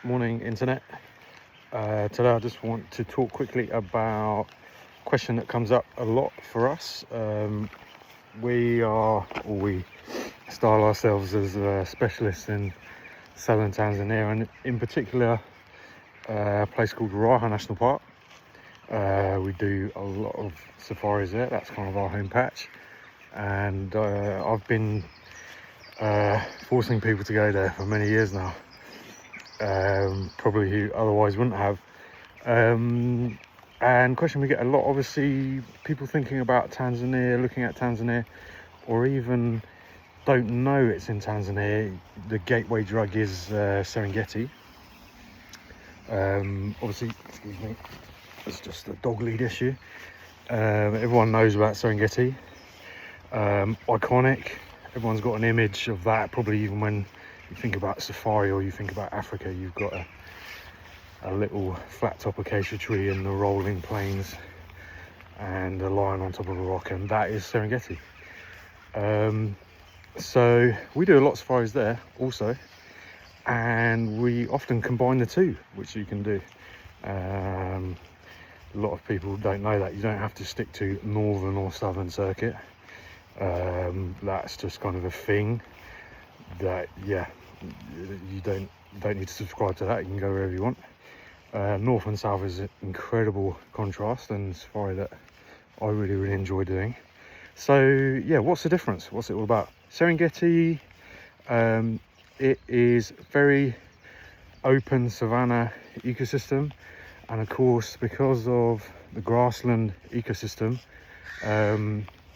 Morning, internet. Today I just want to talk quickly about a question that comes up a lot for us. We style ourselves as specialists in Southern Tanzania, and in particular a place called Ruaha National Park. We do a lot of safaris there. That's kind of our home patch, and I've been forcing people to go there for many years now. Probably who otherwise wouldn't have. And question we get a lot, obviously, people thinking about Tanzania, looking at Tanzania, or even don't know it's in Tanzania. The gateway drug is Serengeti. Obviously, excuse me, it's just a dog lead issue. Everyone knows about Serengeti. Iconic. Everyone's got an image of that, probably even when you think about safari or you think about Africa, you've got a little flat top acacia tree in the rolling plains and a lion on top of a rock, and that is Serengeti. So we do a lot of safaris there also, and we often combine the two, which you can do. A lot of people don't know that you don't have to stick to northern or southern circuit. That's just kind of a thing that you don't need to subscribe to that. You can go wherever you want. North and south is an incredible contrast, and safari that I really enjoy doing. So yeah, what's the difference? What's it all about? Serengeti, it is very open savanna ecosystem, and of course, because of the grassland ecosystem,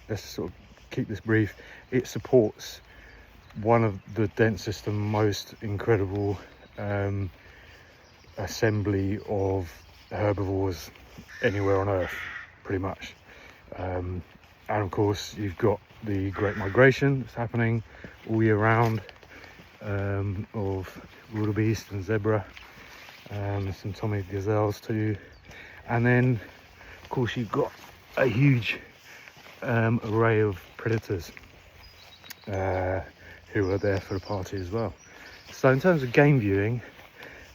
let's sort of keep this brief, it supports one of the densest and most incredible assembly of herbivores anywhere on earth, pretty much. And of course, you've got the great migration that's happening all year round, of wildebeest and zebra, some Tommy gazelles too. And then, of course, you've got a huge array of predators who are there for the party as well. So in terms of game viewing,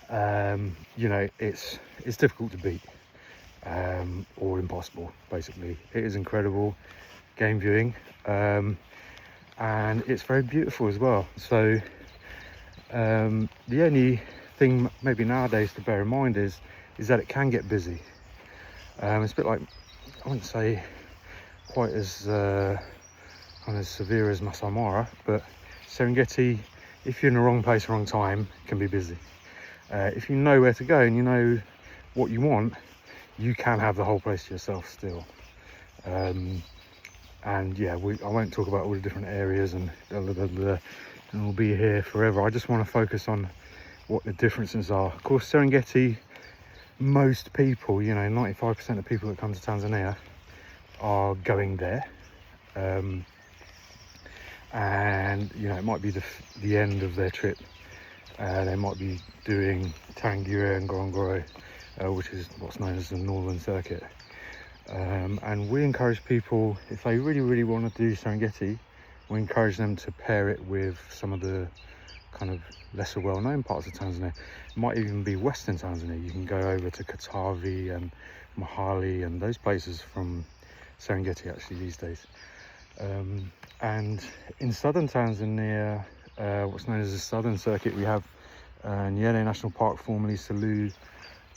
it's difficult to beat, or impossible, basically. It is incredible game viewing, and it's very beautiful as well. So the only thing maybe nowadays to bear in mind is that it can get busy. It's a bit like, I wouldn't say quite as kind of severe as Masai Mara, but Serengeti, if you're in the wrong place, wrong time, can be busy. If you know where to go and you know what you want, you can have the whole place to yourself still. And yeah, I won't talk about all the different areas and we'll be here forever. I just want to focus on what the differences are. Of course, Serengeti, most people, 95% of people that come to Tanzania are going there. And it might be the end of their trip. They might be doing Tangier and Ngorongoro, which is what's known as the Northern Circuit. And we encourage people, if they really want to do Serengeti, we encourage them to pair it with some of the kind of lesser well-known parts of Tanzania. It might even be Western Tanzania. You can go over to Katavi and Mahali and those places from Serengeti actually these days. And in Southern Tanzania, what's known as the Southern Circuit, we have Nyerere National Park, formerly Selous,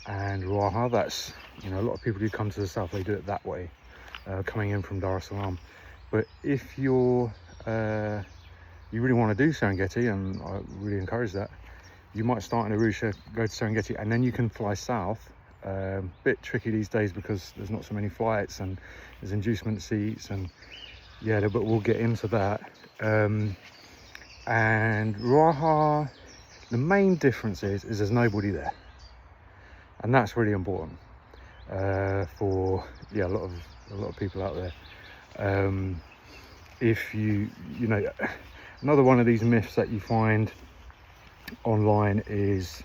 and Ruaha. That's, a lot of people who come to the south, they do it that way, coming in from Dar es Salaam. But if you really want to do Serengeti, and I really encourage that, you might start in Arusha, go to Serengeti, and then you can fly south. Bit tricky these days because there's not so many flights and there's inducement seats, and but we'll get into that. And Ruaha, the main difference is there's nobody there, and that's really important for a lot of people out there. If another one of these myths that you find online is,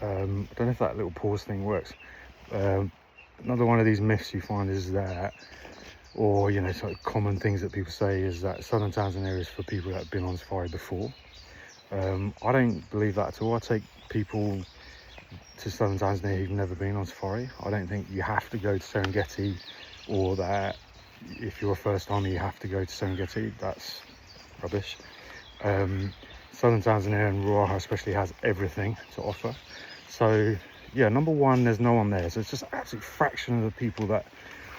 I don't know if that little pause thing works. Another one of these myths you find is that, or sort of common things that people say, is that Southern Tanzania is for people that have been on safari before. I don't believe that at all. I take people to Southern Tanzania who've never been on safari. I don't think you have to go to Serengeti, or that if you're a first timer you have to go to Serengeti. That's rubbish. Southern Tanzania and Ruaha especially has everything to offer. So yeah, number one, there's no one there, so it's just an absolute fraction of the people that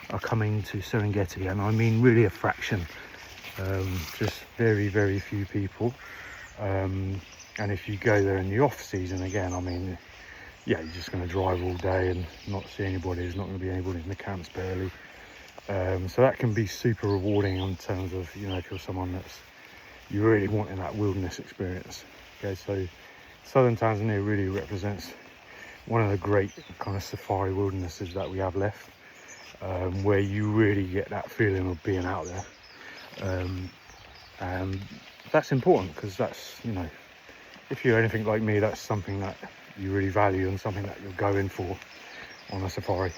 are coming to Serengeti, and I mean really a fraction. Just very, very few people. And if you go there in the off season, again, I mean, yeah, you're just going to drive all day and not see anybody. There's not going to be anybody in the camps barely. So that can be super rewarding in terms of, you know, if you're someone that's you really wanting that wilderness experience. Okay, so Southern Tanzania really represents one of the great kind of safari wildernesses that we have left, where you really get that feeling of being out there. And that's important, because that's, you know, if you're anything like me, that's something that you really value and something that you're going for on a safari.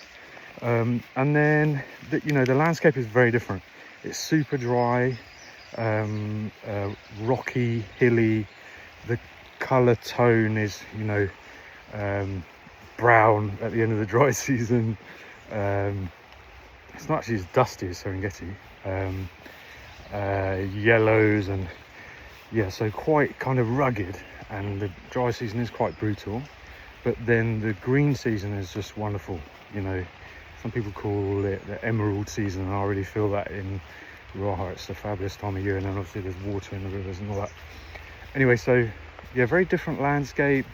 And then you know, the landscape is very different. It's super dry, rocky, hilly. The color tone is, you know, brown at the end of the dry season. It's not actually as dusty as Serengeti. Yellows, and yeah, so quite kind of rugged, and the dry season is quite brutal, but then the green season is just wonderful. You know, some people call it the emerald season, and I really feel that in Ruaha it's a fabulous time of year, and then obviously there's water in the rivers and all that. Anyway, so yeah, very different landscape.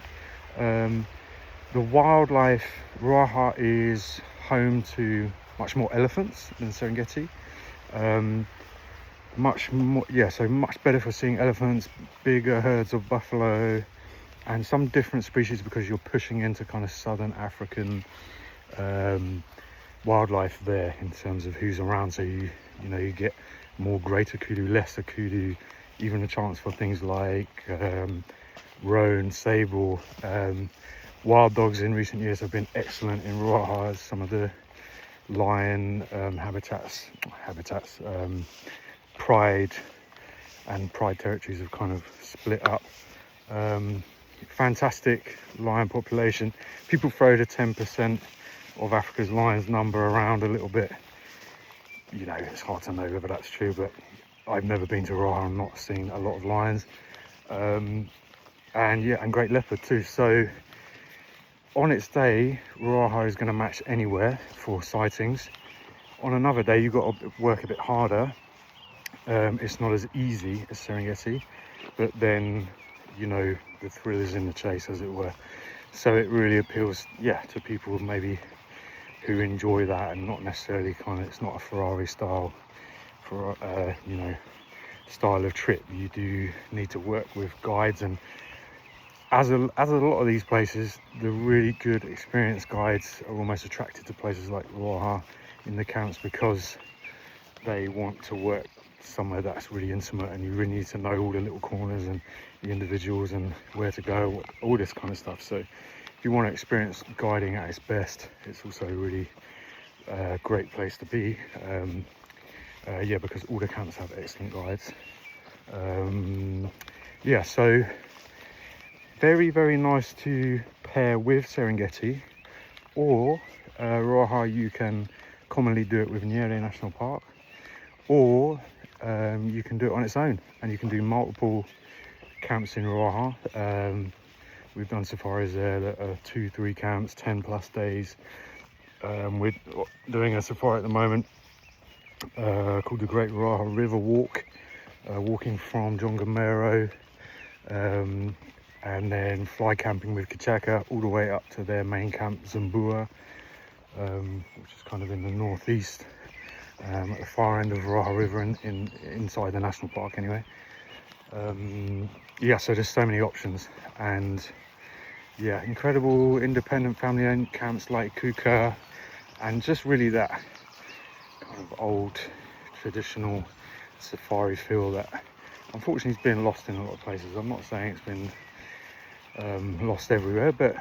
The wildlife, Ruaha is home to much more elephants than Serengeti. Much more, yeah, so much better for seeing elephants, bigger herds of buffalo, and some different species, because you're pushing into kind of southern African wildlife there in terms of who's around. So you know, you get more greater kudu, lesser kudu, even a chance for things like roan, sable. Wild dogs in recent years have been excellent in Ruaha. Some of the lion habitats, pride territories have kind of split up. Fantastic lion population. People throw the 10% of Africa's lions number around a little bit. You know, it's hard to know whether that's true, but I've never been to Ruaha and not seen a lot of lions. And yeah, and great leopard too. So on its day, Ruaha is going to match anywhere for sightings. On another day, you've got to work a bit harder. It's not as easy as Serengeti, but then, you know, the thrill is in the chase, as it were. So it really appeals, yeah, to people maybe who enjoy that, and not necessarily kind of, it's not a Ferrari style for you know, style of trip. You do need to work with guides, and as a lot of these places, the really good experienced guides are almost attracted to places like Ruaha in the camps, because they want to work somewhere that's really intimate, and you really need to know all the little corners and the individuals and where to go, all this kind of stuff. So if you want to experience guiding at its best, it's also a really great place to be. Yeah, because all the camps have excellent guides. Yeah, so very, very nice to pair with Serengeti, or Ruaha, you can commonly do it with Nyeri National Park, or you can do it on its own, and you can do multiple camps in Ruaha. We've done safaris there that are 2-3 camps, 10+ days. We're doing a safari at the moment called the Great Ruaha River Walk, walking from Jongamero, and then fly camping with Kichaka all the way up to their main camp, Zambua, which is kind of in the northeast, at the far end of Ruaha River, inside the national park anyway. Yeah, so there's so many options, and yeah, incredible independent family-owned camps like Kuka, and just really that kind of old traditional safari feel that unfortunately has been lost in a lot of places. I'm not saying it's been lost everywhere, but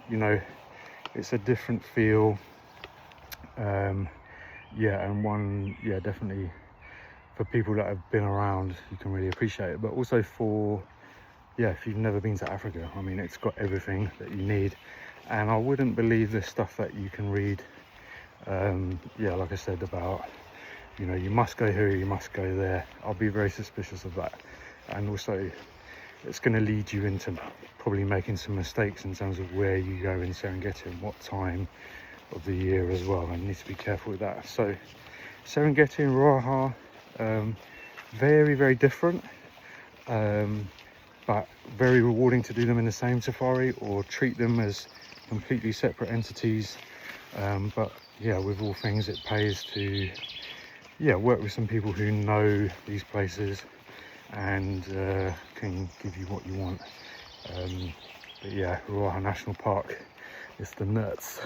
you know, it's a different feel. Yeah, and one, yeah, definitely for people that have been around, you can really appreciate it, but also for yeah, if you've never been to Africa, I mean, it's got everything that you need. And I wouldn't believe the stuff that you can read, yeah, like I said, about, you know, you must go here, you must go there. I'll be very suspicious of that. And also, it's going to lead you into probably making some mistakes in terms of where you go in Serengeti and what time of the year as well. And you need to be careful with that. So Serengeti and Ruaha, very, very different, but very rewarding to do them in the same safari or treat them as completely separate entities. But yeah, with all things, it pays to, yeah, work with some people who know these places and can give you what you want. But yeah, Ruaha National Park is the nuts.